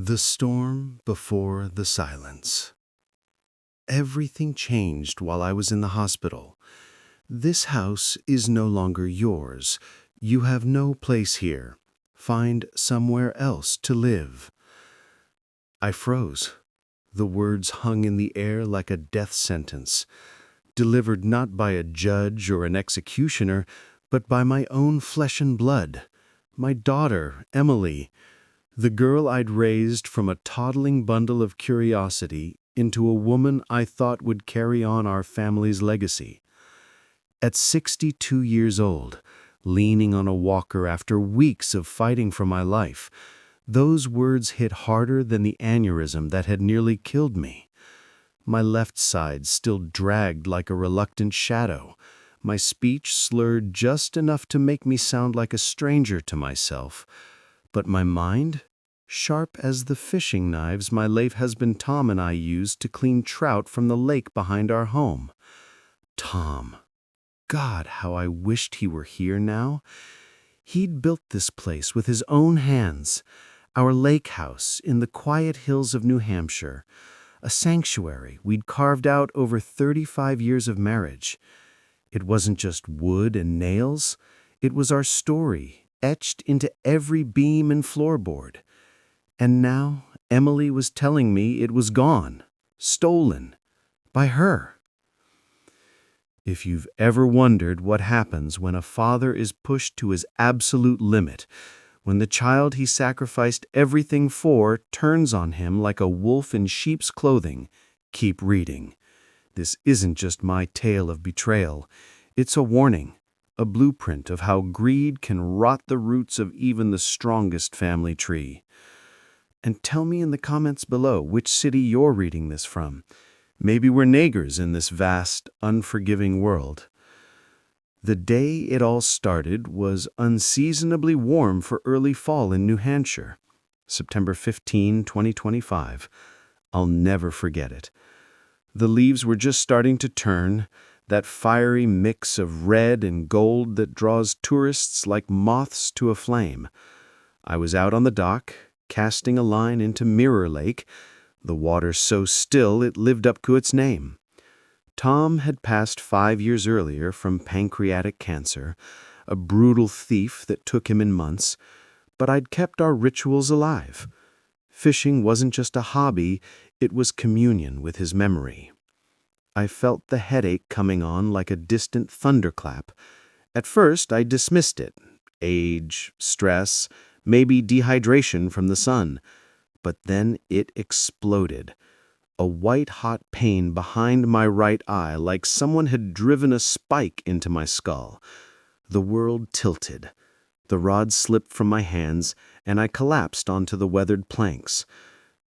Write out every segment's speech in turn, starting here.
The storm before the silence. Everything changed while I was in the hospital. This house is no longer yours. You have no place here. Find somewhere else to live. I froze. The words hung in the air like a death sentence, delivered not by a judge or an executioner, but by my own flesh and blood, my daughter, Emily, the girl I'd raised from a toddling bundle of curiosity into a woman I thought would carry on our family's legacy. At 62 years old, leaning on a walker after weeks of fighting for my life, those words hit harder than the aneurysm that had nearly killed me. My left side still dragged like a reluctant shadow, my speech slurred just enough to make me sound like a stranger to myself, but my mind, sharp as the fishing knives my late husband Tom and I used to clean trout from the lake behind our home. Tom. God, how I wished he were here now. He'd built this place with his own hands, our lake house in the quiet hills of New Hampshire, a sanctuary we'd carved out over 35 years of marriage. It wasn't just wood and nails, it was our story, etched into every beam and floorboard. And now Emily was telling me it was gone, stolen, by her. If you've ever wondered what happens when a father is pushed to his absolute limit, when the child he sacrificed everything for turns on him like a wolf in sheep's clothing, keep reading. This isn't just my tale of betrayal. It's a warning, a blueprint of how greed can rot the roots of even the strongest family tree. And tell me in the comments below which city you're reading this from. Maybe we're neighbors in this vast, unforgiving world. The day it all started was unseasonably warm for early fall in New Hampshire, September 15, 2025. I'll never forget it. The leaves were just starting to turn, that fiery mix of red and gold that draws tourists like moths to a flame. I was out on the dock, casting a line into Mirror Lake, the water so still it lived up to its name. Tom had passed 5 years earlier from pancreatic cancer, a brutal thief that took him in months, but I'd kept our rituals alive. Fishing wasn't just a hobby, it was communion with his memory. I felt the headache coming on like a distant thunderclap. At first, I dismissed it. Age, stress, maybe dehydration from the sun. But then it exploded. A white-hot pain behind my right eye, like someone had driven a spike into my skull. The world tilted. The rod slipped from my hands, and I collapsed onto the weathered planks.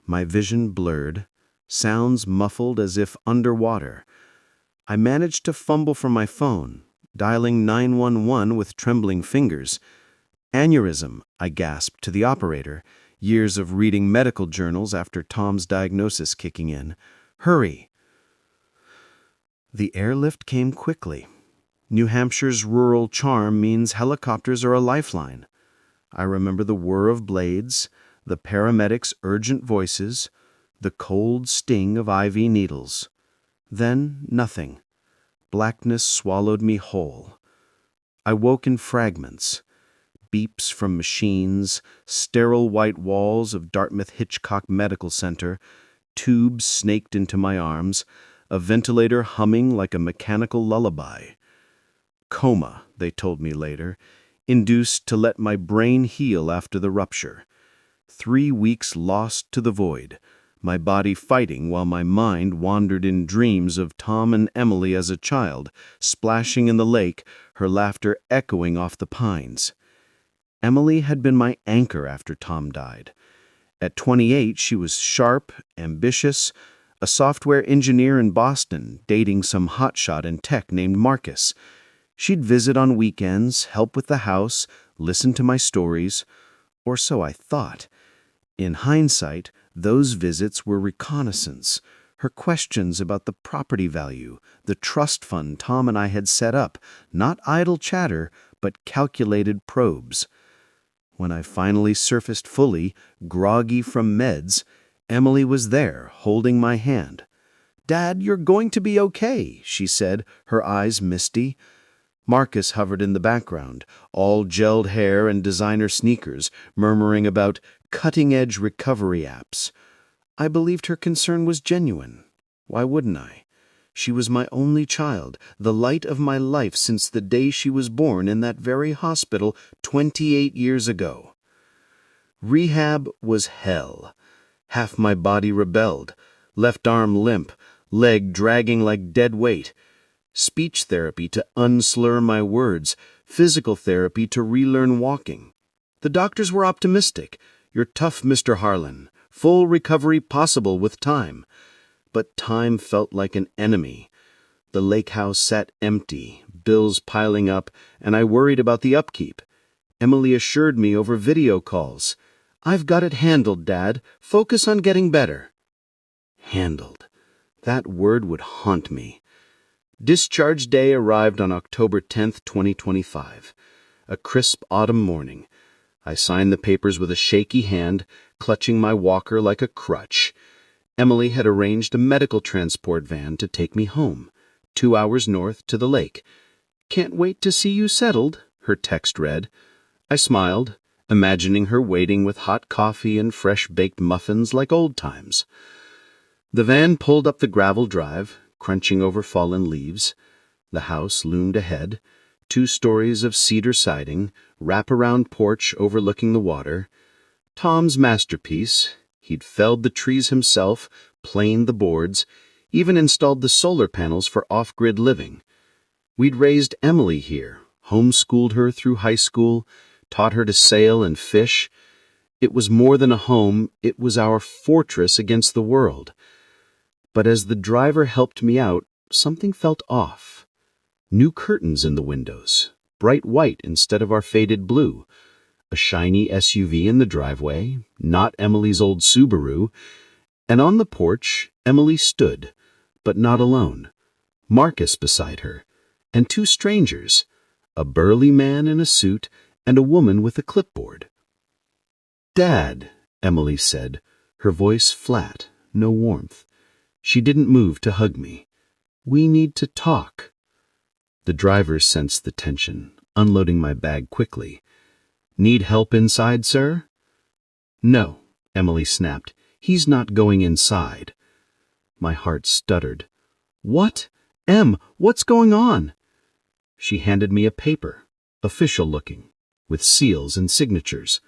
My vision blurred, sounds muffled as if underwater. I managed to fumble for my phone, dialing 911 with trembling fingers. Aneurysm, I gasped to the operator, years of reading medical journals after Tom's diagnosis kicking in. Hurry! The airlift came quickly. New Hampshire's rural charm means helicopters are a lifeline. I remember the whir of blades, the paramedics' urgent voices, the cold sting of IV needles. Then nothing. Blackness swallowed me whole. I woke in fragments. Beeps from machines, sterile white walls of Dartmouth Hitchcock Medical Center, tubes snaked into my arms, a ventilator humming like a mechanical lullaby. Coma, they told me later, induced to let my brain heal after the rupture. 3 weeks lost to the void, my body fighting while my mind wandered in dreams of Tom and Emily as a child, splashing in the lake, her laughter echoing off the pines. Emily had been my anchor after Tom died. At 28, she was sharp, ambitious, a software engineer in Boston, dating some hotshot in tech named Marcus. She'd visit on weekends, help with the house, listen to my stories, or so I thought. In hindsight, those visits were reconnaissance, her questions about the property value, the trust fund Tom and I had set up, not idle chatter, but calculated probes. When I finally surfaced fully, groggy from meds, Emily was there, holding my hand. "Dad, you're going to be okay," she said, her eyes misty. Marcus hovered in the background, all gelled hair and designer sneakers, murmuring about cutting-edge recovery apps. I believed her concern was genuine. Why wouldn't I? She was my only child, the light of my life since the day she was born in that very hospital 28 years ago. Rehab was hell. Half my body rebelled, left arm limp, leg dragging like dead weight. Speech therapy to unslur my words, physical therapy to relearn walking. The doctors were optimistic. "You're tough, Mr. Harlan. Full recovery possible with time." But time felt like an enemy. The lake house sat empty, bills piling up, and I worried about the upkeep. Emily assured me over video calls, "I've got it handled, Dad. Focus on getting better." Handled. That word would haunt me. Discharge day arrived on October 10th, 2025. A crisp autumn morning. I signed the papers with a shaky hand, clutching my walker like a crutch. Emily had arranged a medical transport van to take me home, 2 hours north to the lake. "Can't wait to see you settled," her text read. I smiled, imagining her waiting with hot coffee and fresh-baked muffins like old times. The van pulled up the gravel drive, crunching over fallen leaves. The house loomed ahead, 2 stories of cedar siding, wrap-around porch overlooking the water. Tom's masterpiece. He'd felled the trees himself, planed the boards, even installed the solar panels for off-grid living. We'd raised Emily here, homeschooled her through high school, taught her to sail and fish. It was more than a home, it was our fortress against the world. But as the driver helped me out, something felt off. New curtains in the windows, bright white instead of our faded blue. A shiny SUV in the driveway, not Emily's old Subaru. And on the porch, Emily stood, but not alone. Marcus beside her, and 2 strangers, a burly man in a suit and a woman with a clipboard. "Dad," Emily said, her voice flat, no warmth. She didn't move to hug me. "We need to talk." The driver sensed the tension, unloading my bag quickly. "Need help inside, sir?" "No," Emily snapped. "He's not going inside." My heart stuttered. "What? Em, what's going on?" She handed me a paper, official-looking, with seals and signatures.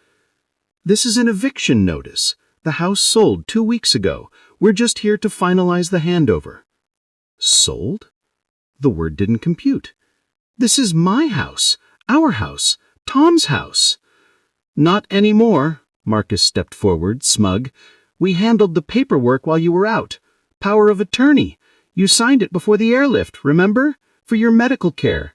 "This is an eviction notice. The house sold 2 weeks ago. We're just here to finalize the handover." Sold? The word didn't compute. "This is my house, our house, Tom's house." "Not anymore," Marcus stepped forward, smug. "We handled the paperwork while you were out. Power of attorney. You signed it before the airlift, remember? For your medical care."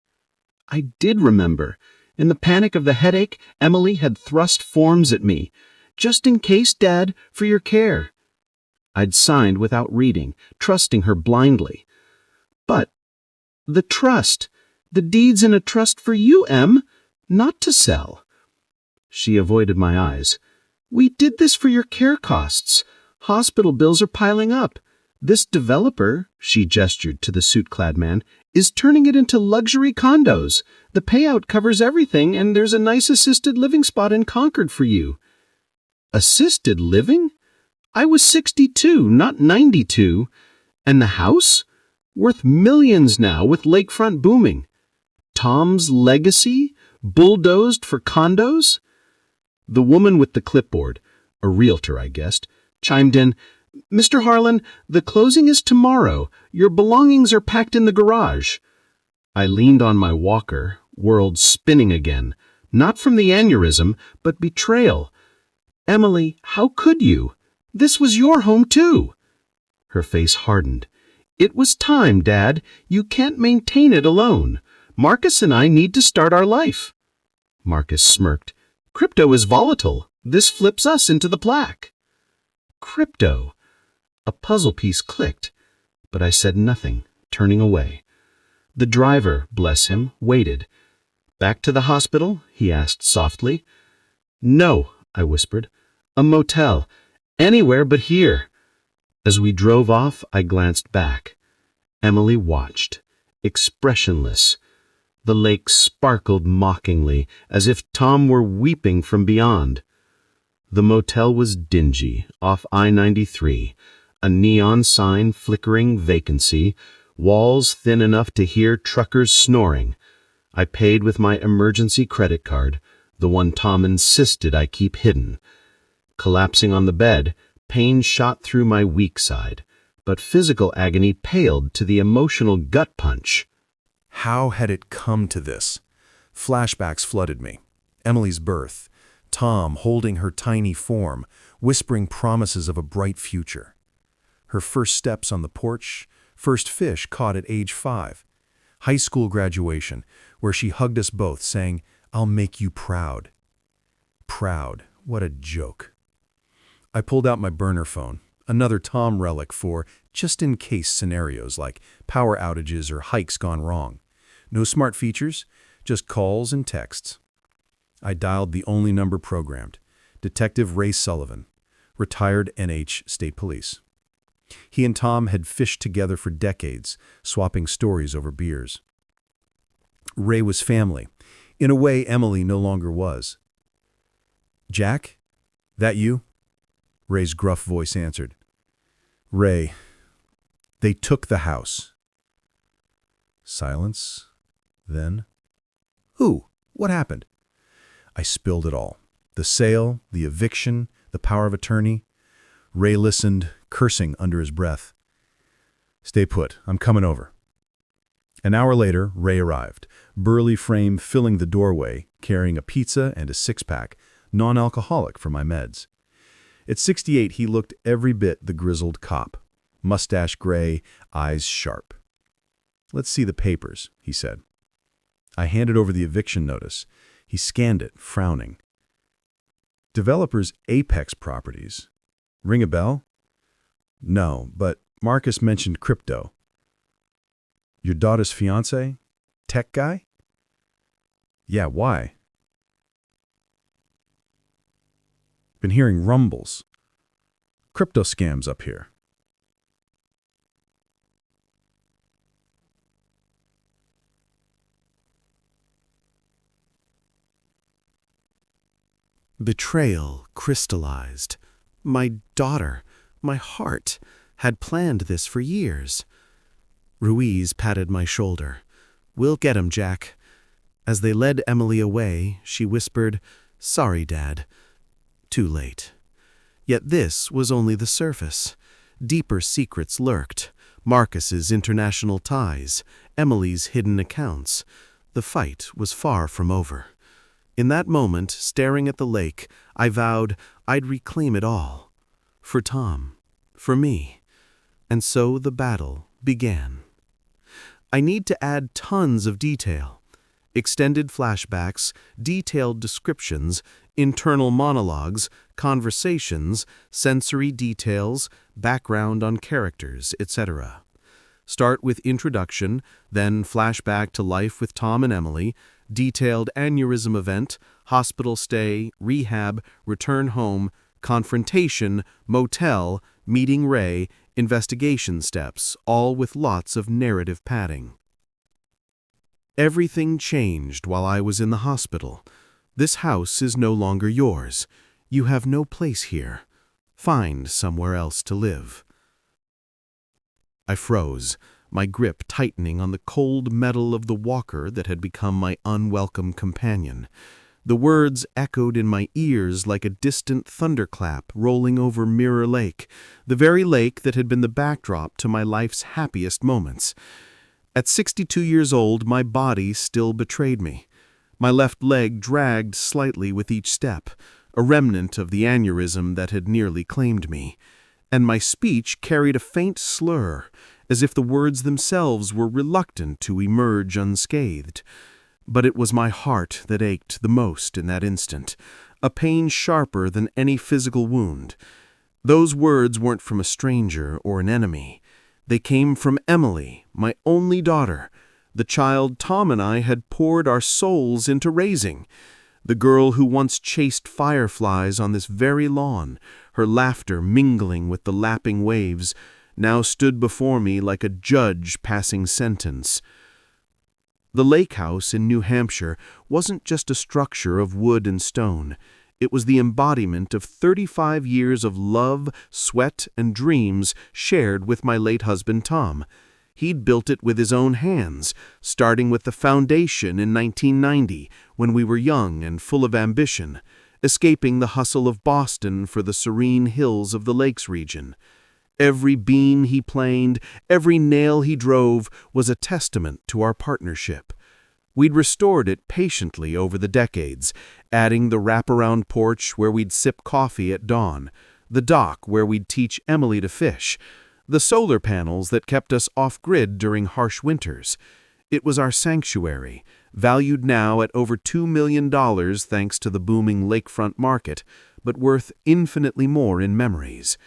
I did remember. In the panic of the headache, Emily had thrust forms at me. "Just in case, Dad, for your care." I'd signed without reading, trusting her blindly. But the trust, the deed's in a trust for you, Em, not to sell. She avoided my eyes. "We did this for your care costs. Hospital bills are piling up. This developer," she gestured to the suit-clad man, "is turning it into luxury condos. The payout covers everything, and there's a nice assisted living spot in Concord for you." Assisted living? I was 62, not 92. And the house? Worth millions now, with lakefront booming. Tom's legacy? Bulldozed for condos? The woman with the clipboard, a realtor I guessed, chimed in, "Mr. Harlan, the closing is tomorrow. Your belongings are packed in the garage." I leaned on my walker, world spinning again, not from the aneurysm, but betrayal. "Emily, how could you? This was your home too." Her face hardened. "It was time, Dad. You can't maintain it alone. Marcus and I need to start our life." Marcus smirked. "Crypto is volatile. This flips us into the black." Crypto. A puzzle piece clicked, but I said nothing, turning away. The driver, bless him, waited. "Back to the hospital?" he asked softly. No, I whispered. A motel. Anywhere but here. As we drove off, I glanced back. Emily watched, expressionless. The lake sparkled mockingly, as if Tom were weeping from beyond. The motel was dingy, off I-93, a neon sign flickering vacancy, walls thin enough to hear truckers snoring. I paid with my emergency credit card, the one Tom insisted I keep hidden. Collapsing on the bed, pain shot through my weak side, but physical agony paled to the emotional gut punch. How had it come to this? Flashbacks flooded me. Emily's birth, Tom holding her tiny form, whispering promises of a bright future. Her first steps on the porch, first fish caught at age 5. High school graduation, where she hugged us both, saying, "I'll make you proud." Proud, what a joke. I pulled out my burner phone, another Tom relic for just-in-case scenarios like power outages or hikes gone wrong. No smart features, just calls and texts. I dialed the only number programmed, Detective Ray Sullivan, retired NH State Police. He and Tom had fished together for decades, swapping stories over beers. Ray was family, in a way Emily no longer was. "Jack? That you?" Ray's gruff voice answered. "Ray, they took the house." Silence. Then, "Who? What happened?" I spilled it all. The sale, the eviction, the power of attorney. Ray listened, cursing under his breath. "Stay put. I'm coming over." An hour later, Ray arrived, burly frame filling the doorway, carrying a pizza and a six-pack, non-alcoholic for my meds. At 68, he looked every bit the grizzled cop. Mustache gray, eyes sharp. "Let's see the papers," he said. I handed over the eviction notice. He scanned it, frowning. "Developers Apex Properties. Ring a bell?" "No, but Marcus mentioned crypto." "Your daughter's fiancé? Tech guy?" "Yeah, why?" "Been hearing rumbles. Crypto scams up here." Betrayal crystallized. My daughter, my heart, had planned this for years. Ruiz patted my shoulder. "We'll get him, Jack." As they led Emily away, she whispered, "Sorry, Dad." Too late. Yet this was only the surface. Deeper secrets lurked. Marcus's international ties, Emily's hidden accounts. The fight was far from over. In that moment, staring at the lake, I vowed I'd reclaim it all. For Tom. For me. And so the battle began. I need to add tons of detail. Extended flashbacks, detailed descriptions, internal monologues, conversations, sensory details, background on characters, etc. Start with introduction, then flashback to life with Tom and Emily, detailed aneurysm event, hospital stay, rehab, return home, confrontation, motel, meeting Ray, investigation steps, all with lots of narrative padding. Everything changed while I was in the hospital. This house is no longer yours. You have no place here. Find somewhere else to live. I froze, my grip tightening on the cold metal of the walker that had become my unwelcome companion. The words echoed in my ears like a distant thunderclap rolling over Mirror Lake, the very lake that had been the backdrop to my life's happiest moments. At 62 years old, my body still betrayed me. My left leg dragged slightly with each step, a remnant of the aneurysm that had nearly claimed me. And my speech carried a faint slur, as if the words themselves were reluctant to emerge unscathed. But it was my heart that ached the most in that instant, a pain sharper than any physical wound. Those words weren't from a stranger or an enemy. They came from Emily, my only daughter, the child Tom and I had poured our souls into raising. The girl who once chased fireflies on this very lawn, her laughter mingling with the lapping waves, now stood before me like a judge passing sentence. The lake house in New Hampshire wasn't just a structure of wood and stone. It was the embodiment of 35 years of love, sweat, and dreams shared with my late husband Tom. He'd built it with his own hands, starting with the foundation in 1990, when we were young and full of ambition, escaping the hustle of Boston for the serene hills of the Lakes region. Every beam he planed, every nail he drove was a testament to our partnership. We'd restored it patiently over the decades, adding the wraparound porch where we'd sip coffee at dawn, the dock where we'd teach Emily to fish, the solar panels that kept us off-grid during harsh winters. It was our sanctuary, valued now at over $2 million thanks to the booming lakefront market, but worth infinitely more in memories.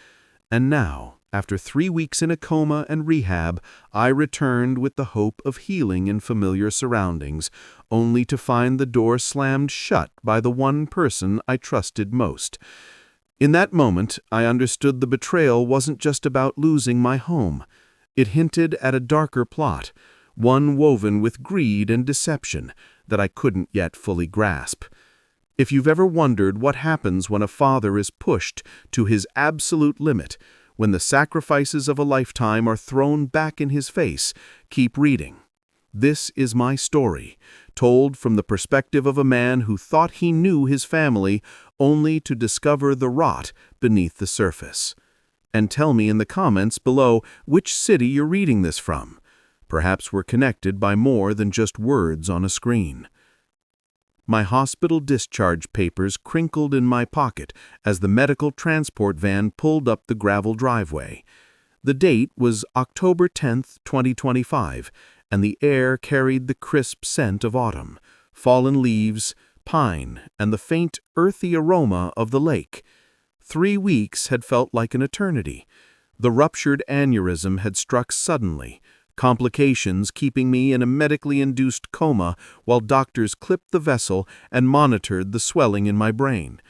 And now, after 3 weeks in a coma and rehab, I returned with the hope of healing in familiar surroundings, only to find the door slammed shut by the one person I trusted most. In that moment, I understood the betrayal wasn't just about losing my home. It hinted at a darker plot, one woven with greed and deception that I couldn't yet fully grasp. If you've ever wondered what happens when a father is pushed to his absolute limit, when the sacrifices of a lifetime are thrown back in his face, keep reading. This is my story, told from the perspective of a man who thought he knew his family, only to discover the rot beneath the surface. And tell me in the comments below which city you're reading this from. Perhaps we're connected by more than just words on a screen. My hospital discharge papers crinkled in my pocket as the medical transport van pulled up the gravel driveway. The date was October 10, 2025, and the air carried the crisp scent of autumn, fallen leaves, pine, and the faint, earthy aroma of the lake. 3 weeks had felt like an eternity. The ruptured aneurysm had struck suddenly, complications keeping me in a medically induced coma while doctors clipped the vessel and monitored the swelling in my brain.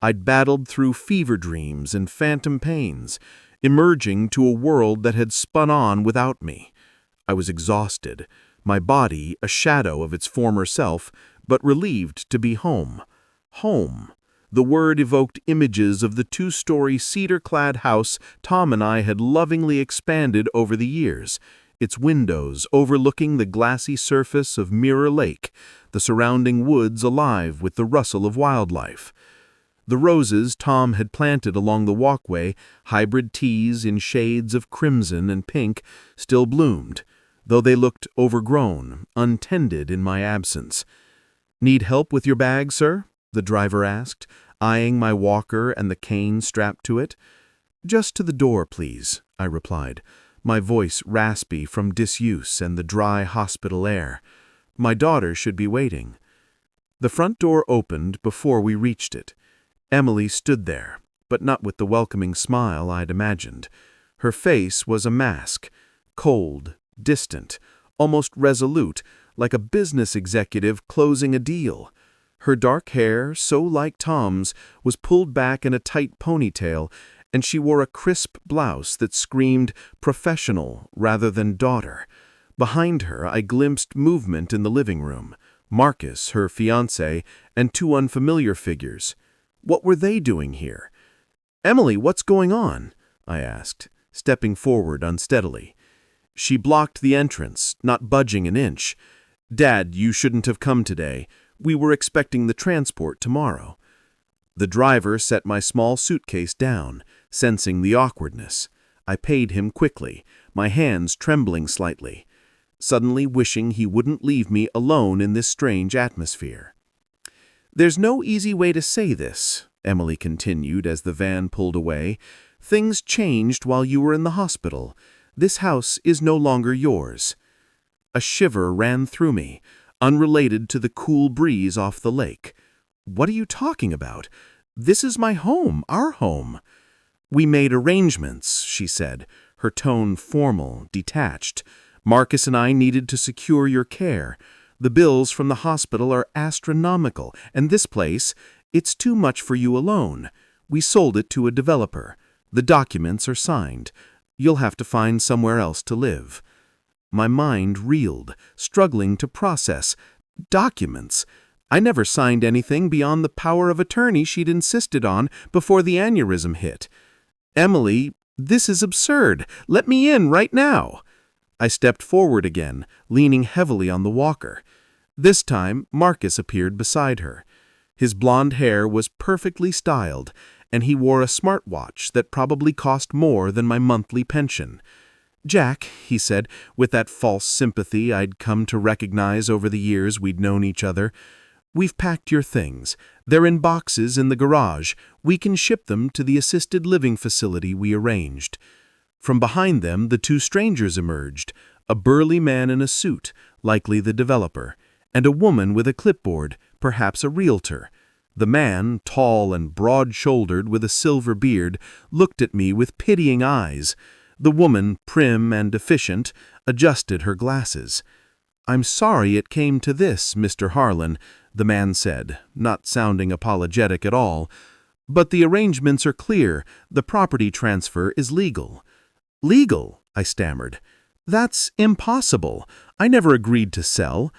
I'd battled through fever dreams and phantom pains, emerging to a world that had spun on without me. I was exhausted, my body a shadow of its former self, but relieved to be home. Home. The word evoked images of the 2-story cedar-clad house Tom and I had lovingly expanded over the years, its windows overlooking the glassy surface of Mirror Lake, the surrounding woods alive with the rustle of wildlife. The roses Tom had planted along the walkway, hybrid teas in shades of crimson and pink, still bloomed, though they looked overgrown, untended in my absence. "Need help with your bag, sir?" the driver asked, eyeing my walker and the cane strapped to it. "Just to the door, please," I replied, my voice raspy from disuse and the dry hospital air. "My daughter should be waiting." The front door opened before we reached it. Emily stood there, but not with the welcoming smile I'd imagined. Her face was a mask, cold, distant, almost resolute, like a business executive closing a deal. Her dark hair, so like Tom's, was pulled back in a tight ponytail, and she wore a crisp blouse that screamed professional rather than daughter. Behind her, I glimpsed movement in the living room. Marcus, her fiancé, and 2 unfamiliar figures. What were they doing here? "Emily, what's going on?" I asked, stepping forward unsteadily. She blocked the entrance, not budging an inch. "Dad, you shouldn't have come today. We were expecting the transport tomorrow." The driver set my small suitcase down, sensing the awkwardness. I paid him quickly, my hands trembling slightly, suddenly wishing he wouldn't leave me alone in this strange atmosphere. "There's no easy way to say this," Emily continued as the van pulled away. "Things changed while you were in the hospital. This house is no longer yours." A shiver ran through me, unrelated to the cool breeze off the lake. "What are you talking about? This is my home, our home." "We made arrangements," she said, her tone formal, detached. "Marcus and I needed to secure your care. The bills from the hospital are astronomical, and this place, it's too much for you alone. We sold it to a developer. The documents are signed. You'll have to find somewhere else to live." My mind reeled, struggling to process. Documents? I never signed anything beyond the power of attorney she'd insisted on before the aneurysm hit. "Emily, this is absurd. Let me in right now." I stepped forward again, leaning heavily on the walker. This time, Marcus appeared beside her. His blonde hair was perfectly styled, and he wore a smartwatch that probably cost more than my monthly pension. "Jack," he said, with that false sympathy I'd come to recognize over the years we'd known each other, "we've packed your things. They're in boxes in the garage. We can ship them to the assisted living facility we arranged." From behind them, the two strangers emerged, a burly man in a suit, likely the developer, and a woman with a clipboard, perhaps a realtor. The man, tall and broad-shouldered with a silver beard, looked at me with pitying eyes. The woman, prim and efficient, adjusted her glasses. "I'm sorry it came to this, Mr. Harlan," the man said, not sounding apologetic at all. "But the arrangements are clear. The property transfer is legal." "Legal?" I stammered. "That's impossible. I never agreed to sell."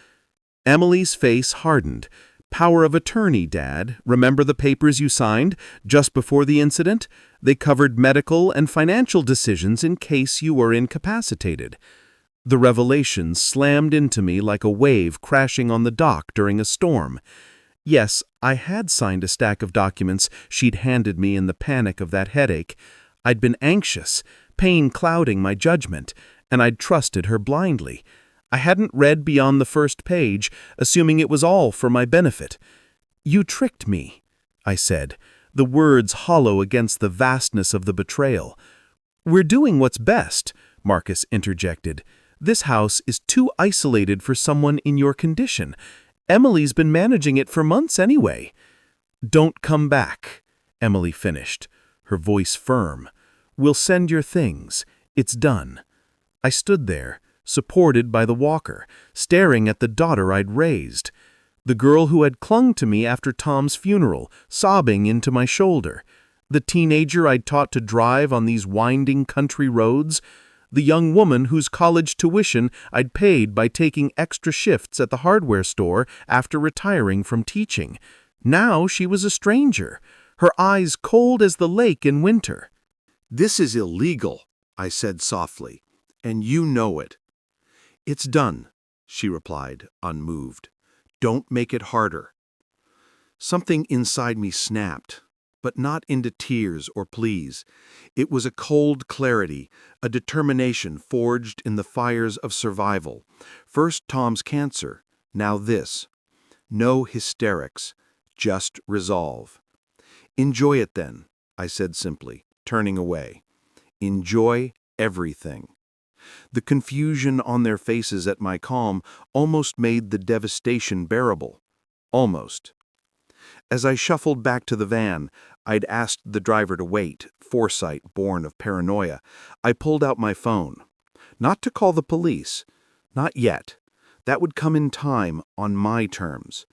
Emily's face hardened. "Power of attorney, Dad. Remember the papers you signed just before the incident? They covered medical and financial decisions in case you were incapacitated." The revelation slammed into me like a wave crashing on the dock during a storm. Yes, I had signed a stack of documents she'd handed me in the panic of that headache. I'd been anxious, pain clouding my judgment, and I'd trusted her blindly. I hadn't read beyond the first page, assuming it was all for my benefit. "You tricked me," I said, the words hollow against the vastness of the betrayal. "We're doing what's best," Marcus interjected. "This house is too isolated for someone in your condition. Emily's been managing it for months anyway." "Don't come back," Emily finished, her voice firm. "We'll send your things. It's done." I stood there, supported by the walker, staring at the daughter I'd raised. The girl who had clung to me after Tom's funeral, sobbing into my shoulder. The teenager I'd taught to drive on these winding country roads. The young woman whose college tuition I'd paid by taking extra shifts at the hardware store after retiring from teaching. Now she was a stranger, her eyes cold as the lake in winter. "This is illegal," I said softly, "and you know it." "It's done," she replied, unmoved. "Don't make it harder." Something inside me snapped, but not into tears or pleas. It was a cold clarity, a determination forged in the fires of survival. First Tom's cancer, now this. No hysterics, just resolve. "Enjoy it then," I said simply, turning away. "Enjoy everything." The confusion on their faces at my calm almost made the devastation bearable. Almost. As I shuffled back to the van, I'd asked the driver to wait, foresight born of paranoia. I pulled out my phone. Not to call the police. Not yet. That would come in time, on my terms.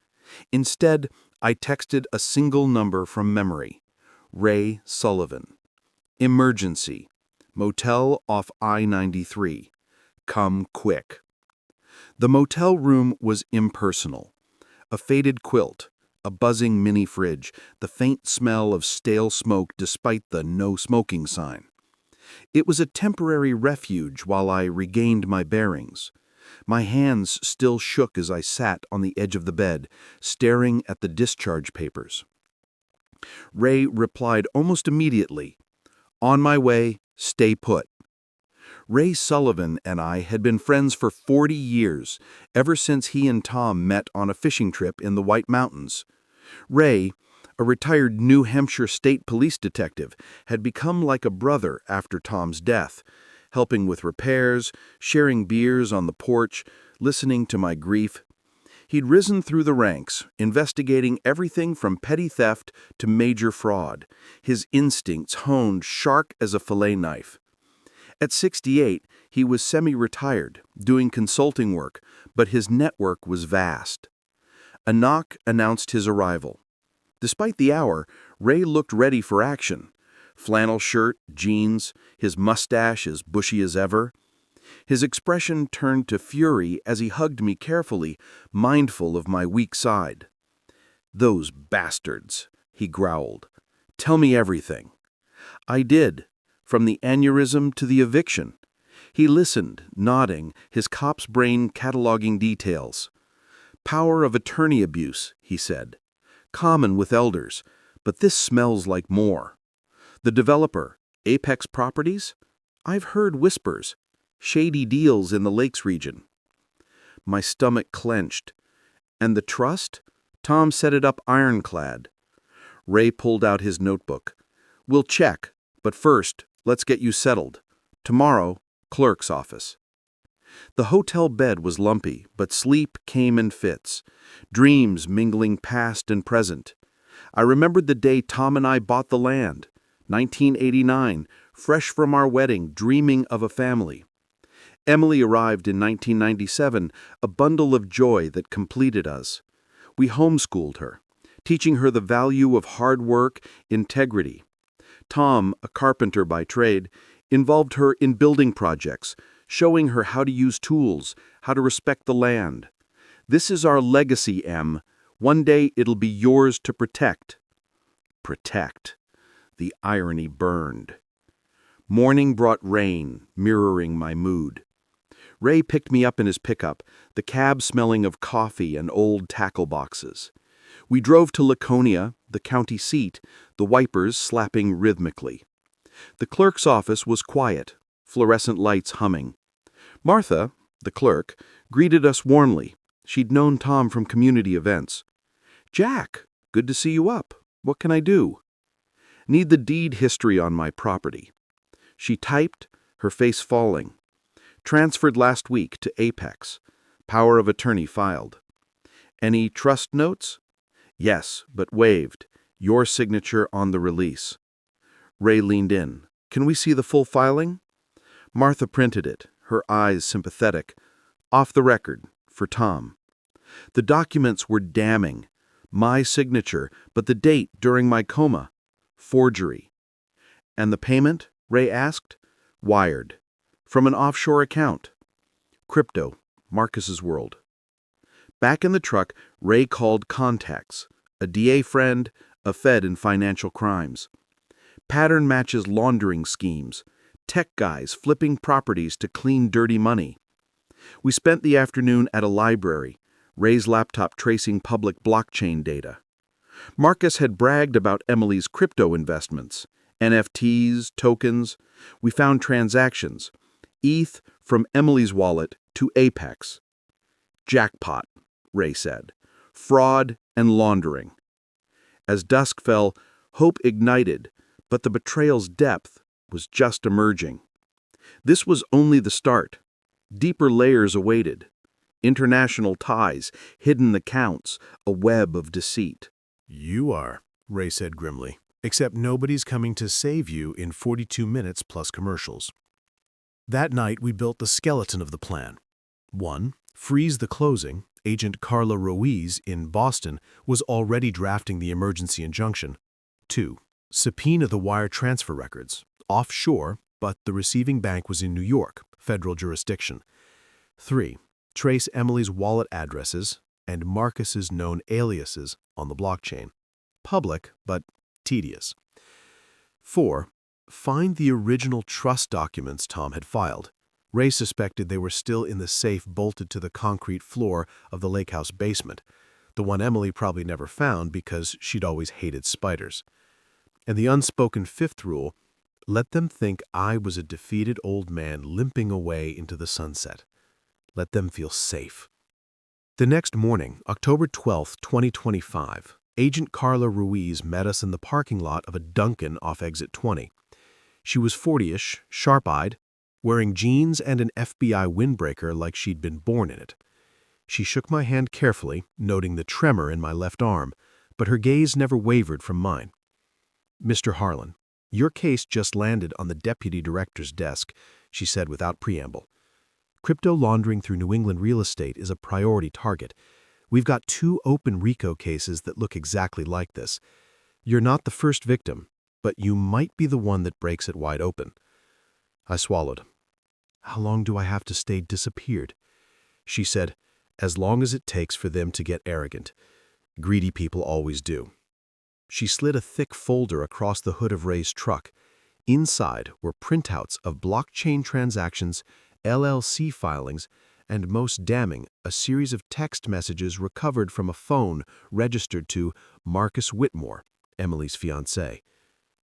Instead, I texted a single number from memory. Ray Sullivan. Emergency. Motel off I-93. Come quick. The motel room was impersonal. A faded quilt, a buzzing mini fridge, the faint smell of stale smoke despite the no smoking sign. It was a temporary refuge while I regained my bearings. My hands still shook as I sat on the edge of the bed, staring at the discharge papers. Ray replied almost immediately, "On my way, stay put." Ray Sullivan and I had been friends for 40 years, ever since he and Tom met on a fishing trip in the White Mountains. Ray, a retired New Hampshire state police detective, had become like a brother after Tom's death, helping with repairs, sharing beers on the porch, listening to my grief. He'd risen through the ranks, investigating everything from petty theft to major fraud, his instincts honed sharp as a fillet knife. At 68, He was semi-retired, doing consulting work, but his network was vast. A knock announced his arrival. Despite the hour, Ray looked ready for action. Flannel shirt, jeans, his mustache as bushy as ever. His expression turned to fury as he hugged me carefully, mindful of my weak side. "Those bastards," he growled. "Tell me everything." I did, from the aneurysm to the eviction. He listened, nodding, his cop's brain cataloging details. "Power of attorney abuse," he said. "Common with elders, but this smells like more. The developer, Apex Properties? I've heard whispers. Shady deals in the Lakes region." My stomach clenched. "And the trust? Tom set it up ironclad." Ray pulled out his notebook. "We'll check, but first, let's get you settled. Tomorrow, clerk's office." The hotel bed was lumpy, but sleep came in fits, dreams mingling past and present. I remembered the day Tom and I bought the land, 1989, fresh from our wedding, dreaming of a family. Emily arrived in 1997, a bundle of joy that completed us. We homeschooled her, teaching her the value of hard work, integrity. Tom, a carpenter by trade, involved her in building projects, showing her how to use tools, how to respect the land. "This is our legacy, Em. One day it'll be yours to protect." Protect. The irony burned. Morning brought rain, mirroring my mood. Ray picked me up in his pickup, the cab smelling of coffee and old tackle boxes. We drove to Laconia, the county seat, the wipers slapping rhythmically. The clerk's office was quiet, fluorescent lights humming. Martha, the clerk, greeted us warmly. She'd known Tom from community events. "Jack, good to see you up. What can I do?" "Need the deed history on my property." She typed, her face falling. "Transferred last week to Apex. Power of attorney filed." "Any trust notes?" "Yes, but waived. Your signature on the release." Ray leaned in. "Can we see the full filing?" Martha printed it, her eyes sympathetic. "Off the record, for Tom." The documents were damning. My signature, but the date during my coma. Forgery. "And the payment?" Ray asked. "Wired. From an offshore account." Crypto, Marcus's world. Back in the truck, Ray called contacts. A DA friend, a Fed in financial crimes. Pattern matches laundering schemes. Tech guys flipping properties to clean dirty money. We spent the afternoon at a library, Ray's laptop tracing public blockchain data. Marcus had bragged about Emily's crypto investments, NFTs, tokens. We found transactions. ETH from Emily's wallet to Apex. "Jackpot," Ray said. "Fraud and laundering." As dusk fell, hope ignited, but the betrayal's depth was just emerging. This was only the start. Deeper layers awaited. International ties, hidden accounts, a web of deceit. "You are," Ray said grimly, "except nobody's coming to save you in 42 minutes plus commercials." That night, we built the skeleton of the plan. 1. Freeze the closing. Agent Carla Ruiz in Boston was already drafting the emergency injunction. 2. Subpoena the wire transfer records. Offshore, but the receiving bank was in New York, federal jurisdiction. 3. Trace Emily's wallet addresses and Marcus's known aliases on the blockchain. Public, but tedious. 4. Find the original trust documents Tom had filed. Ray suspected they were still in the safe bolted to the concrete floor of the lake house basement, the one Emily probably never found because she'd always hated spiders. And the unspoken fifth rule, let them think I was a defeated old man limping away into the sunset. Let them feel safe. The next morning, October 12, 2025, Agent Carla Ruiz met us in the parking lot of a Dunkin' off exit 20. She was 40-ish, sharp-eyed, wearing jeans and an FBI windbreaker like she'd been born in it. She shook my hand carefully, noting the tremor in my left arm, but her gaze never wavered from mine. "Mr. Harlan, your case just landed on the deputy director's desk. she said without preamble. Crypto laundering through New England real estate is a priority target. We've got 2 open RICO cases that look exactly like this. You're not the first victim, but you might be the one that breaks it wide open. I swallowed. How long do I have to stay disappeared? She said, as long as it takes for them to get arrogant. Greedy people always do. She slid a thick folder across the hood of Ray's truck. Inside were printouts of blockchain transactions, LLC filings, and most damning, a series of text messages recovered from a phone registered to Marcus Whitmore, Emily's fiancé.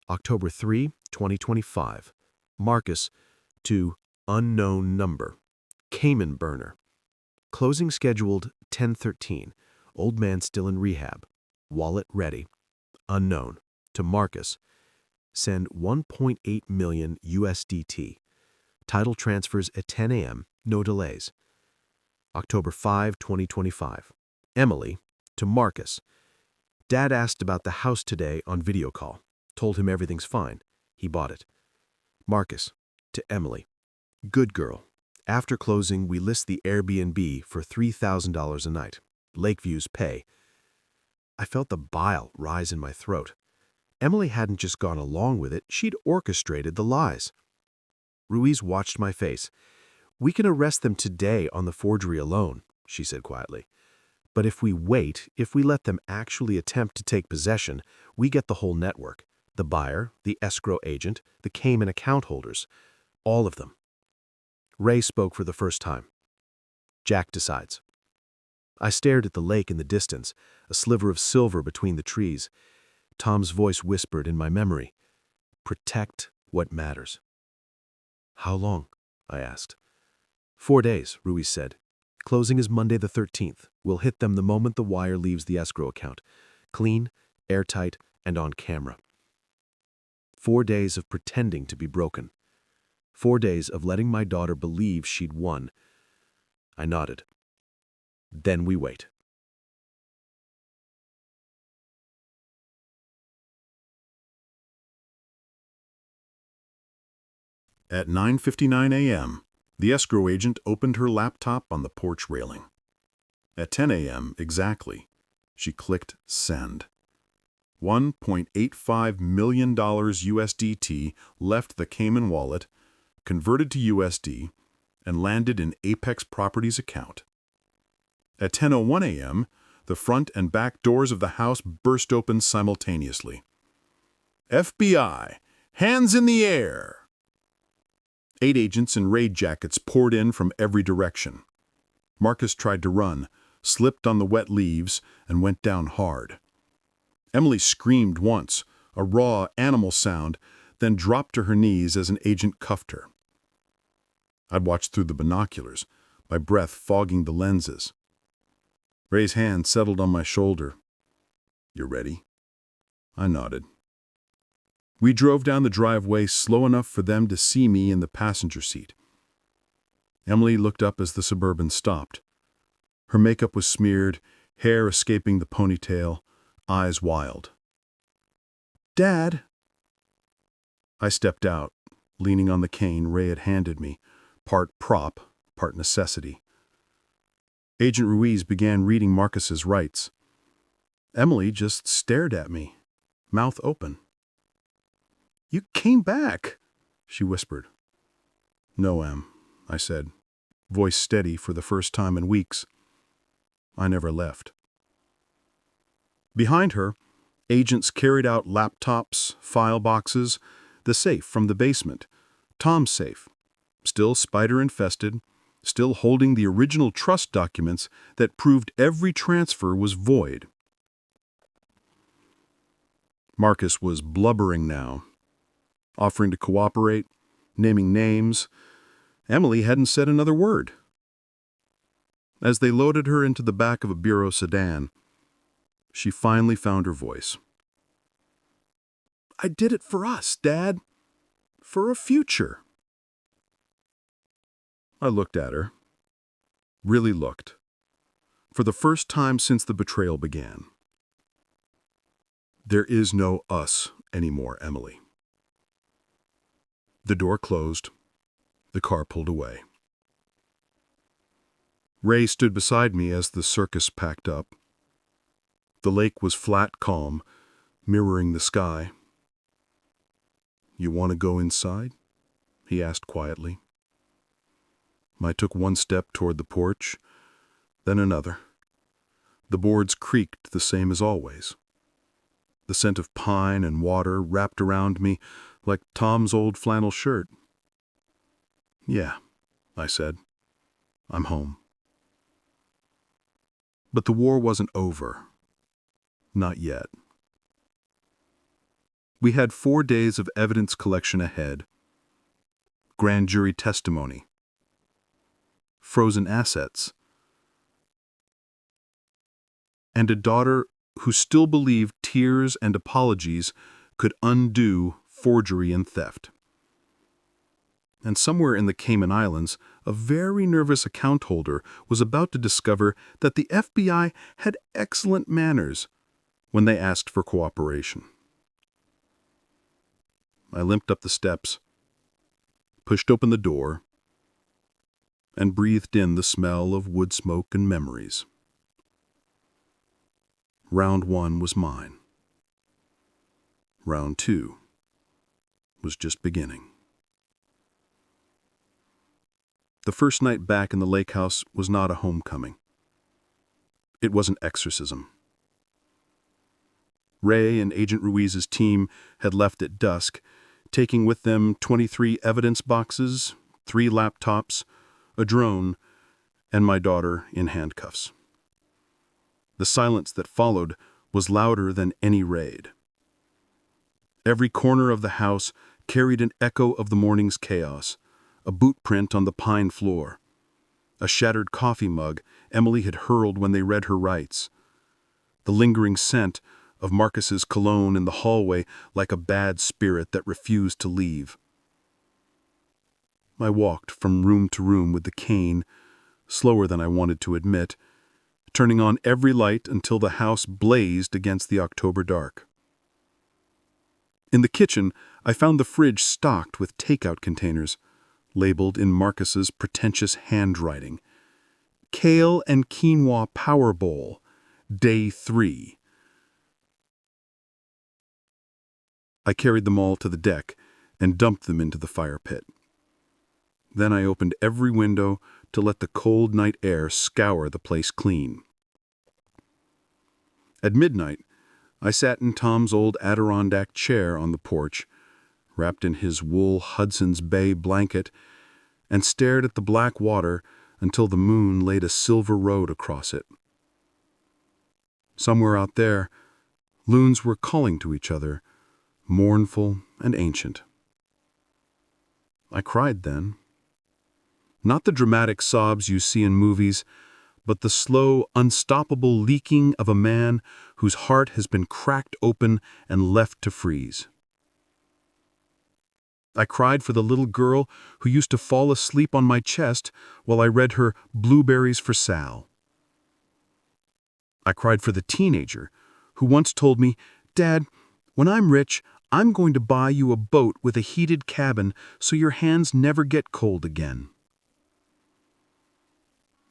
October 3, 2025. Marcus to unknown number. Cayman burner. Closing scheduled 10:13. Old man still in rehab. Wallet ready. Unknown. To Marcus. Send 1.8 million USDT. Title transfers at 10 a.m. No delays. October 5, 2025. Emily to Marcus. Dad asked about the house today on video call. Told him everything's fine. He bought it. Marcus to Emily. Good girl. After closing, we list the Airbnb for $3,000 a night. Lakeview's pay. I felt the bile rise in my throat. Emily hadn't just gone along with it, she'd orchestrated the lies. Ruiz watched my face. We can arrest them today on the forgery alone, she said quietly. But if we wait, if we let them actually attempt to take possession, we get the whole network. The buyer, the escrow agent, the Cayman account holders. All of them. Ray spoke for the first time. Jack decides. I stared at the lake in the distance, a sliver of silver between the trees. Tom's voice whispered in my memory. Protect what matters. How long? I asked. 4 days, Ruiz said. Closing is Monday the 13th. We'll hit them the moment the wire leaves the escrow account. Clean, airtight, and on camera. 4 days of pretending to be broken. 4 days of letting my daughter believe she'd won. I nodded. Then we wait. At 9:59 a.m., the escrow agent opened her laptop on the porch railing. At 10 a.m. exactly, she clicked send. $1.85 million USDT left the Cayman wallet, converted to USD, and landed in Apex Properties account. At 10:01 a.m., the front and back doors of the house burst open simultaneously. FBI, hands in the air! 8 agents in raid jackets poured in from every direction. Marcus tried to run, slipped on the wet leaves, and went down hard. Emily screamed once, a raw animal sound, then dropped to her knees as an agent cuffed her. I'd watched through the binoculars, my breath fogging the lenses. Ray's hand settled on my shoulder. You ready? I nodded. We drove down the driveway slow enough for them to see me in the passenger seat. Emily looked up as the Suburban stopped. Her makeup was smeared, hair escaping the ponytail, eyes wild. Dad! I stepped out, leaning on the cane Ray had handed me, part prop, part necessity. Agent Ruiz began reading Marcus's rights. Emily just stared at me, mouth open. You came back, she whispered. No, Em, I said, voice steady for the first time in weeks. I never left. Behind her, agents carried out laptops, file boxes, the safe from the basement, Tom's safe, still spider-infested, still holding the original trust documents that proved every transfer was void. Marcus was blubbering now, offering to cooperate, naming names. Emily hadn't said another word. As they loaded her into the back of a Bureau sedan, she finally found her voice. I did it for us, Dad. For a future. I looked at her. Really looked. For the first time since the betrayal began. There is no us anymore, Emily. The door closed. The car pulled away. Ray stood beside me as the circus packed up. The lake was flat calm, mirroring the sky. "You want to go inside?" he asked quietly. I took one step toward the porch, then another. The boards creaked the same as always. The scent of pine and water wrapped around me like Tom's old flannel shirt. "Yeah," I said. "I'm home." But the war wasn't over. Not yet. We had 4 days of evidence collection ahead. Grand jury testimony. Frozen assets. And a daughter who still believed tears and apologies could undo forgery and theft. And somewhere in the Cayman Islands, a very nervous account holder was about to discover that the FBI had excellent manners when they asked for cooperation. I limped up the steps, pushed open the door, and breathed in the smell of wood smoke and memories. Round 1 was mine. Round 2 was just beginning. The first night back in the lake house was not a homecoming. It was an exorcism. Ray and Agent Ruiz's team had left at dusk, taking with them 23 evidence boxes, 3 laptops, a drone, and my daughter in handcuffs. The silence that followed was louder than any raid. Every corner of the house carried an echo of the morning's chaos, a boot print on the pine floor, a shattered coffee mug Emily had hurled when they read her rights, the lingering scent of Marcus's cologne in the hallway like a bad spirit that refused to leave. I walked from room to room with the cane, slower than I wanted to admit, turning on every light until the house blazed against the October dark. In the kitchen, I found the fridge stocked with takeout containers, labeled in Marcus's pretentious handwriting. Kale and Quinoa Power Bowl, Day 3. I carried them all to the deck and dumped them into the fire pit. Then I opened every window to let the cold night air scour the place clean. At midnight, I sat in Tom's old Adirondack chair on the porch, wrapped in his wool Hudson's Bay blanket, and stared at the black water until the moon laid a silver road across it. Somewhere out there, loons were calling to each other, mournful and ancient. I cried then. Not the dramatic sobs you see in movies, but the slow, unstoppable leaking of a man whose heart has been cracked open and left to freeze. I cried for the little girl who used to fall asleep on my chest while I read her Blueberries for Sal. I cried for the teenager who once told me, "Dad, when I'm rich, I'm going to buy you a boat with a heated cabin so your hands never get cold again."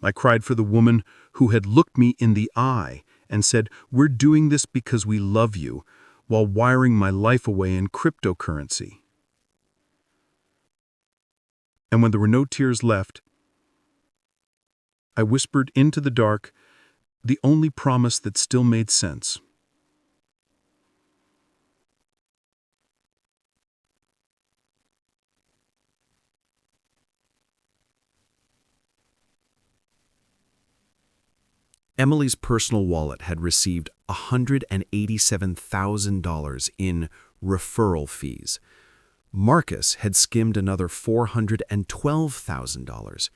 I cried for the woman who had looked me in the eye and said, "We're doing this because we love you," while wiring my life away in cryptocurrency. And when there were no tears left, I whispered into the dark the only promise that still made sense. Emily's personal wallet had received $187,000 in referral fees. Marcus had skimmed another $412,000.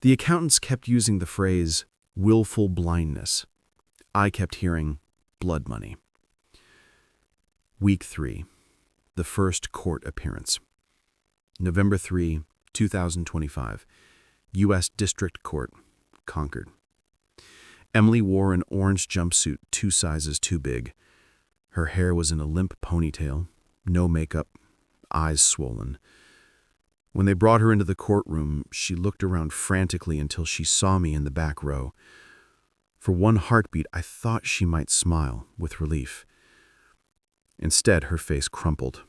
The accountants kept using the phrase willful blindness. I kept hearing blood money. Week 3, the first court appearance. November 3, 2025, U.S. District Court, Concord. Emily wore an orange jumpsuit 2 sizes too big. Her hair was in a limp ponytail, no makeup, eyes swollen. When they brought her into the courtroom, she looked around frantically until she saw me in the back row. For one heartbeat, I thought she might smile with relief. Instead, her face crumpled.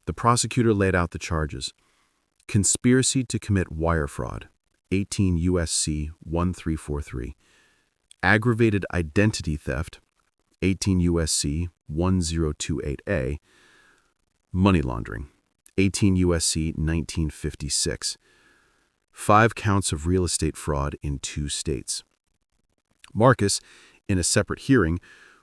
The prosecutor laid out the charges. Conspiracy to commit wire fraud, 18 U.S.C. 1343. Aggravated identity theft, 18 U.S.C. 1028A. Money laundering, 18 U.S.C. 1956. 5 counts of real estate fraud in 2 states. Marcus, in a separate hearing,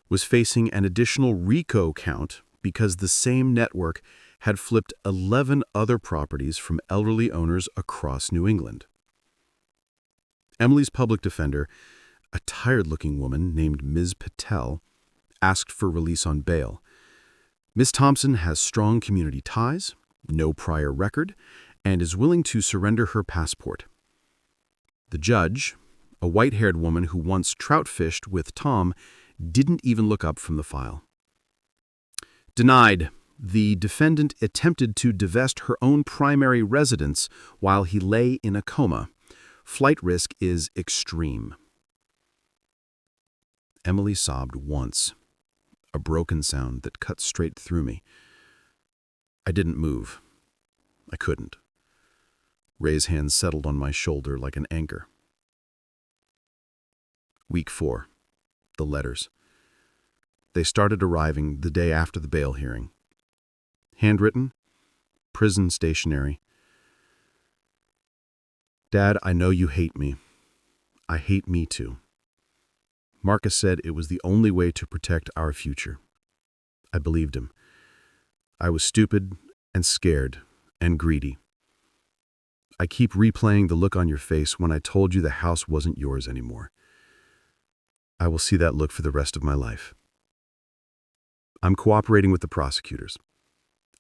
was facing an additional RICO count because the same network had flipped 11 other properties from elderly owners across New England. Emily's public defender, a tired-looking woman named Ms. Patel, asked for release on bail. Ms. Thompson has strong community ties, no prior record, and is willing to surrender her passport. The judge, a white-haired woman who once trout fished with Tom, didn't even look up from the file. Denied. The defendant attempted to divest her own primary residence while he lay in a coma. Flight risk is extreme. Emily sobbed once, a broken sound that cut straight through me. I didn't move. I couldn't. Ray's hand settled on my shoulder like an anchor. Week 4. The letters. They started arriving the day after the bail hearing. Handwritten, prison stationery. Dad, I know you hate me. I hate me too. Marcus said it was the only way to protect our future. I believed him. I was stupid and scared and greedy. I keep replaying the look on your face when I told you the house wasn't yours anymore. I will see that look for the rest of my life. I'm cooperating with the prosecutors.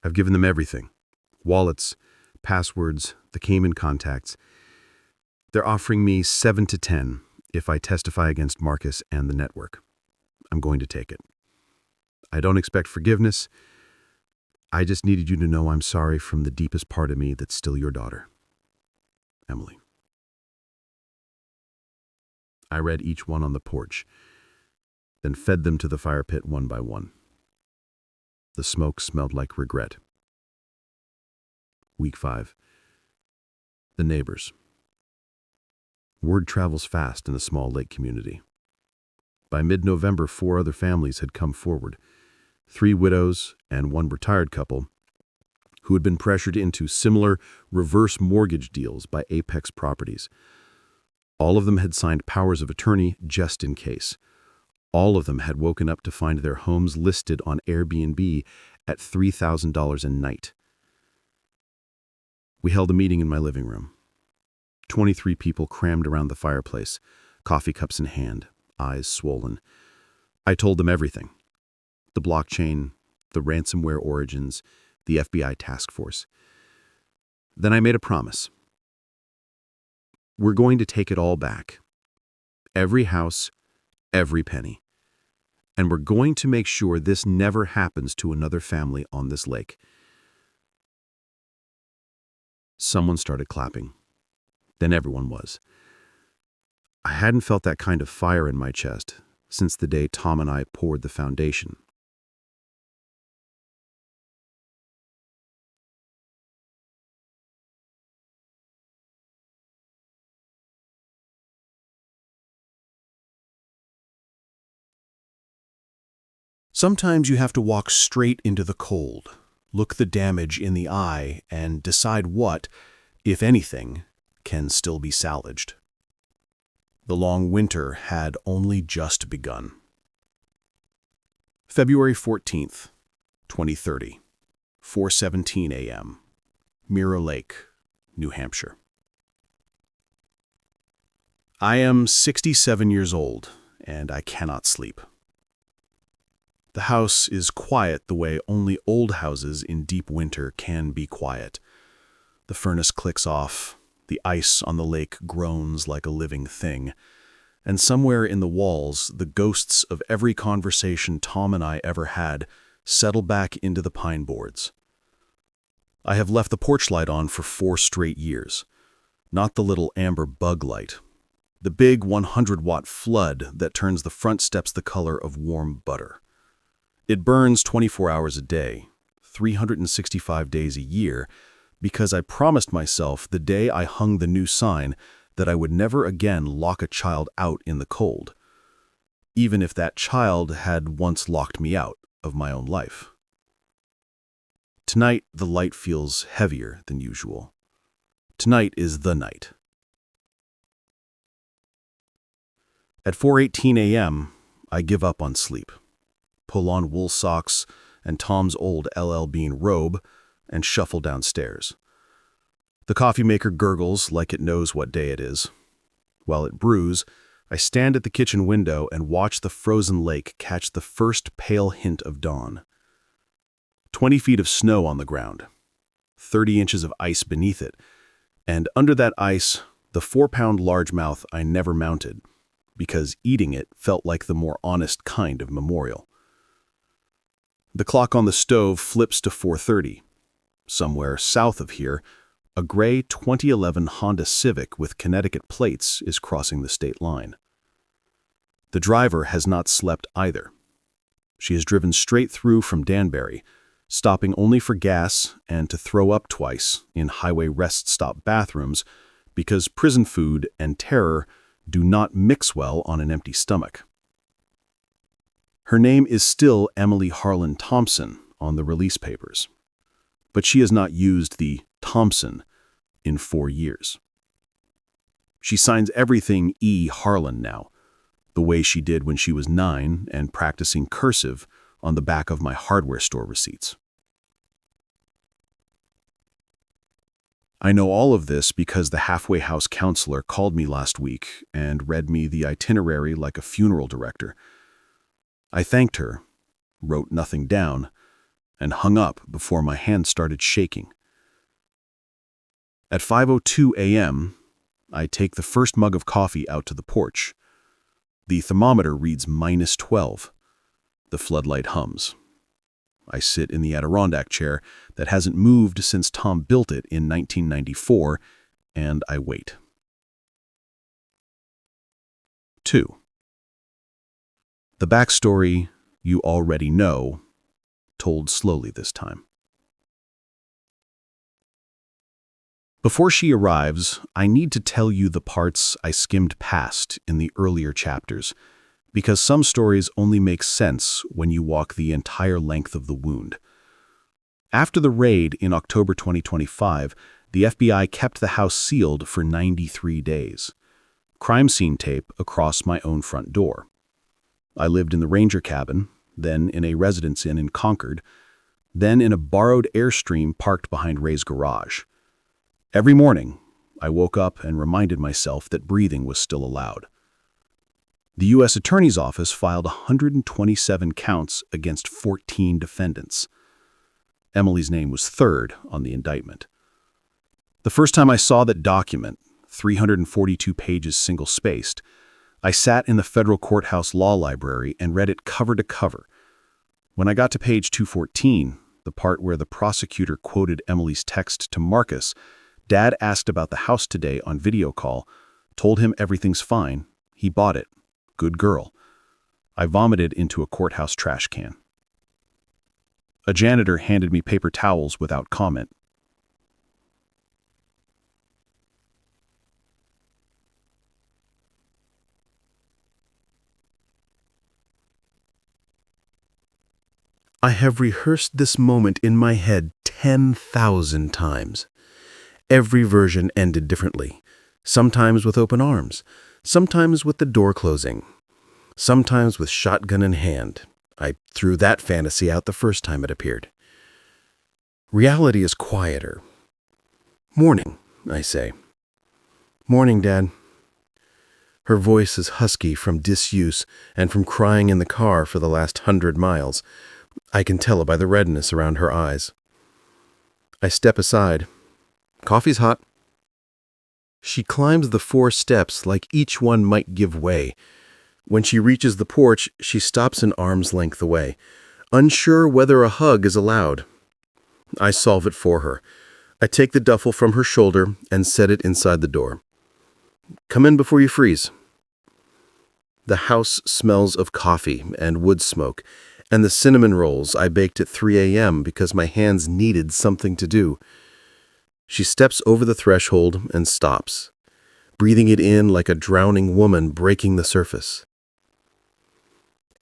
I've given them everything. Wallets, passwords, the Cayman contacts. They're offering me 7 to 10 if I testify against Marcus and the network. I'm going to take it. I don't expect forgiveness. I just needed you to know I'm sorry from the deepest part of me that's still your daughter. Emily. I read each one on the porch, then fed them to the fire pit one by one. The smoke smelled like regret. Week 5. The neighbors. Word travels fast in a small lake community. By mid-November, 4 other families had come forward, 3 widows and 1 retired couple who had been pressured into similar reverse mortgage deals by Apex Properties. All of them had signed powers of attorney just in case. All of them had woken up to find their homes listed on Airbnb at $3,000 a night. We held a meeting in my living room. 23 people crammed around the fireplace, coffee cups in hand, eyes swollen. I told them everything. The blockchain, the ransomware origins, the FBI task force. Then I made a promise. We're going to take it all back. Every house, every penny. And we're going to make sure this never happens to another family on this lake. Someone started clapping. Then everyone was. I hadn't felt that kind of fire in my chest since the day Tom and I poured the foundation. Sometimes you have to walk straight into the cold, look the damage in the eye, and decide what, if anything, can still be salvaged. The long winter had only just begun. February 14th, 2030, 4:17 a.m., Mirror Lake, New Hampshire. I am 67 years old, and I cannot sleep. The house is quiet the way only old houses in deep winter can be quiet. The furnace clicks off, the ice on the lake groans like a living thing, and somewhere in the walls, the ghosts of every conversation Tom and I ever had settle back into the pine boards. I have left the porch light on for 4 straight years. Not the little amber bug light. The big 100-watt flood that turns the front steps the color of warm butter. It burns 24 hours a day, 365 days a year, because I promised myself the day I hung the new sign that I would never again lock a child out in the cold, even if that child had once locked me out of my own life. Tonight, the light feels heavier than usual. Tonight is the night. At 4:18 a.m., I give up on sleep, pull on wool socks and Tom's old LL Bean robe, and shuffle downstairs. The coffee maker gurgles like it knows what day it is. While it brews, I stand at the kitchen window and watch the frozen lake catch the first pale hint of dawn. 20 feet of snow on the ground, 30 inches of ice beneath it, and under that ice, the 4-pound largemouth I never mounted, because eating it felt like the more honest kind of memorial. The clock on the stove flips to 4:30. Somewhere south of here, a gray 2011 Honda Civic with Connecticut plates is crossing the state line. The driver has not slept either. She has driven straight through from Danbury, stopping only for gas and to throw up twice in highway rest stop bathrooms because prison food and terror do not mix well on an empty stomach. Her name is still Emily Harlan Thompson on the release papers, but she has not used the Thompson in 4 years. She signs everything E. Harlan now, the way she did when she was 9 and practicing cursive on the back of my hardware store receipts. I know all of this because the halfway house counselor called me last week and read me the itinerary like a funeral director. I thanked her, wrote nothing down, and hung up before my hand started shaking. At 5:02 a.m., I take the first mug of coffee out to the porch. The thermometer reads -12. The floodlight hums. I sit in the Adirondack chair that hasn't moved since Tom built it in 1994, and I wait. 2. The backstory you already know, told slowly this time. Before she arrives, I need to tell you the parts I skimmed past in the earlier chapters, because some stories only make sense when you walk the entire length of the wound. After the raid in October 2025, the FBI kept the house sealed for 93 days. Crime scene tape across my own front door. I lived in the Ranger cabin, then in a residence inn in Concord, then in a borrowed Airstream parked behind Ray's garage. Every morning, I woke up and reminded myself that breathing was still allowed. The U.S. Attorney's Office filed 127 counts against 14 defendants. Emily's name was third on the indictment. The first time I saw that document, 342 pages single-spaced, I sat in the federal courthouse law library and read it cover to cover. When I got to page 214, the part where the prosecutor quoted Emily's text to Marcus, Dad asked about the house today on video call, told him everything's fine, he bought it. Good girl. I vomited into a courthouse trash can. A janitor handed me paper towels without comment. I have rehearsed this moment in my head 10,000 times. Every version ended differently, sometimes with open arms, sometimes with the door closing, sometimes with shotgun in hand. I threw that fantasy out the first time it appeared. Reality is quieter. Morning, I say. Morning, Dad. Her voice is husky from disuse and from crying in the car for the last 100 miles. I can tell it by the redness around her eyes. I step aside. Coffee's hot. She climbs the 4 steps like each one might give way. When she reaches the porch, she stops an arm's length away, unsure whether a hug is allowed. I solve it for her. I take the duffel from her shoulder and set it inside the door. Come in before you freeze. The house smells of coffee and wood smoke, and the cinnamon rolls I baked at 3 a.m. because my hands needed something to do. She steps over the threshold and stops, breathing it in like a drowning woman breaking the surface.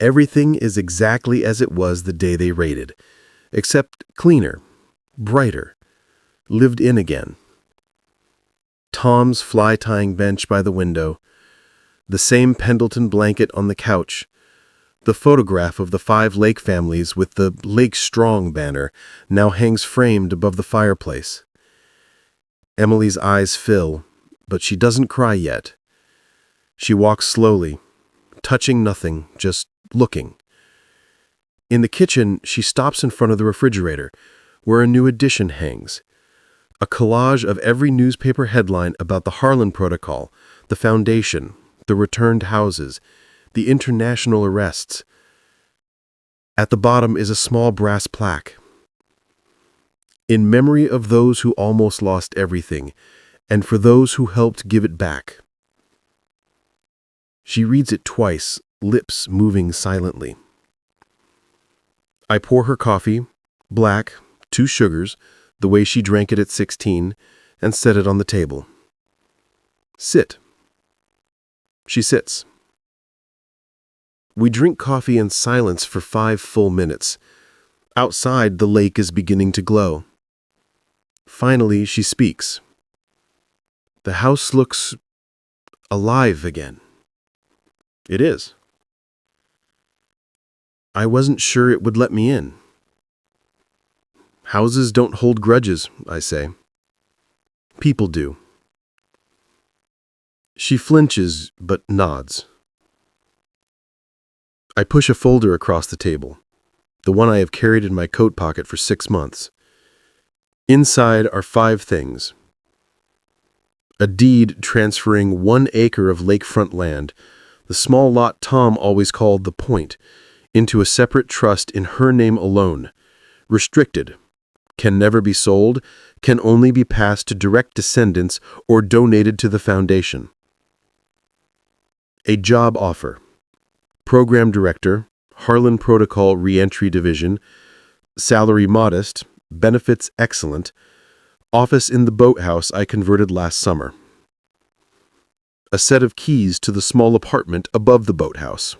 Everything is exactly as it was the day they raided, except cleaner, brighter, lived in again. Tom's fly-tying bench by the window, the same Pendleton blanket on the couch, the photograph of the 5 Lake families with the Lake Strong banner now hangs framed above the fireplace. Emily's eyes fill, but she doesn't cry yet. She walks slowly, touching nothing, just looking. In the kitchen, she stops in front of the refrigerator, where a new edition hangs. A collage of every newspaper headline about the Harlan Protocol, the Foundation, the returned houses, the international arrests. At the bottom is a small brass plaque. In memory of those who almost lost everything, and for those who helped give it back. She reads it twice, lips moving silently. I pour her coffee, black, 2 sugars, the way she drank it at 16, and set it on the table. Sit. She sits. We drink coffee in silence for 5 full minutes. Outside, the lake is beginning to glow. Finally, she speaks. The house looks alive again. It is. I wasn't sure it would let me in. Houses don't hold grudges, I say. People do. She flinches, but nods. I push a folder across the table, the one I have carried in my coat pocket for 6 months. Inside are 5 things. A deed transferring 1 acre of lakefront land, the small lot Tom always called the Point, into a separate trust in her name alone, restricted, can never be sold, can only be passed to direct descendants or donated to the foundation. A job offer. Program Director, Harlan Protocol Reentry Division, salary modest, benefits excellent, office in the boathouse I converted last summer. A set of keys to the small apartment above the boathouse.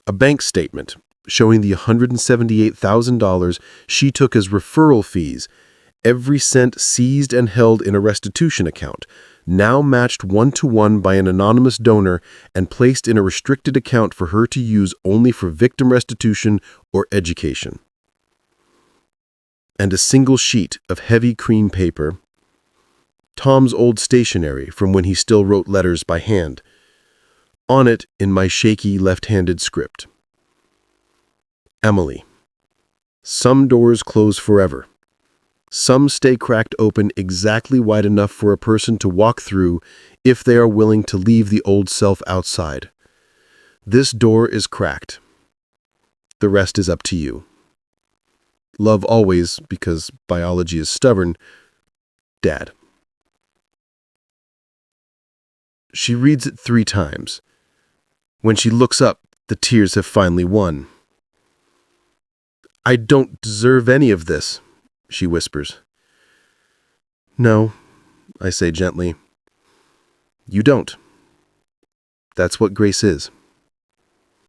A bank statement showing the $178,000 she took as referral fees, every cent seized and held in a restitution account, now matched 1-to-1 by an anonymous donor and placed in a restricted account for her to use only for victim restitution or education. And a single sheet of heavy cream paper, Tom's old stationery from when he still wrote letters by hand. On it, in my shaky left-handed script. Emily. Some doors close forever. Some stay cracked open exactly wide enough for a person to walk through if they are willing to leave the old self outside. This door is cracked. The rest is up to you. Love always, because biology is stubborn, Dad. She reads it 3 times. When she looks up, the tears have finally won. I don't deserve any of this, she whispers. No, I say gently. You don't. That's what grace is.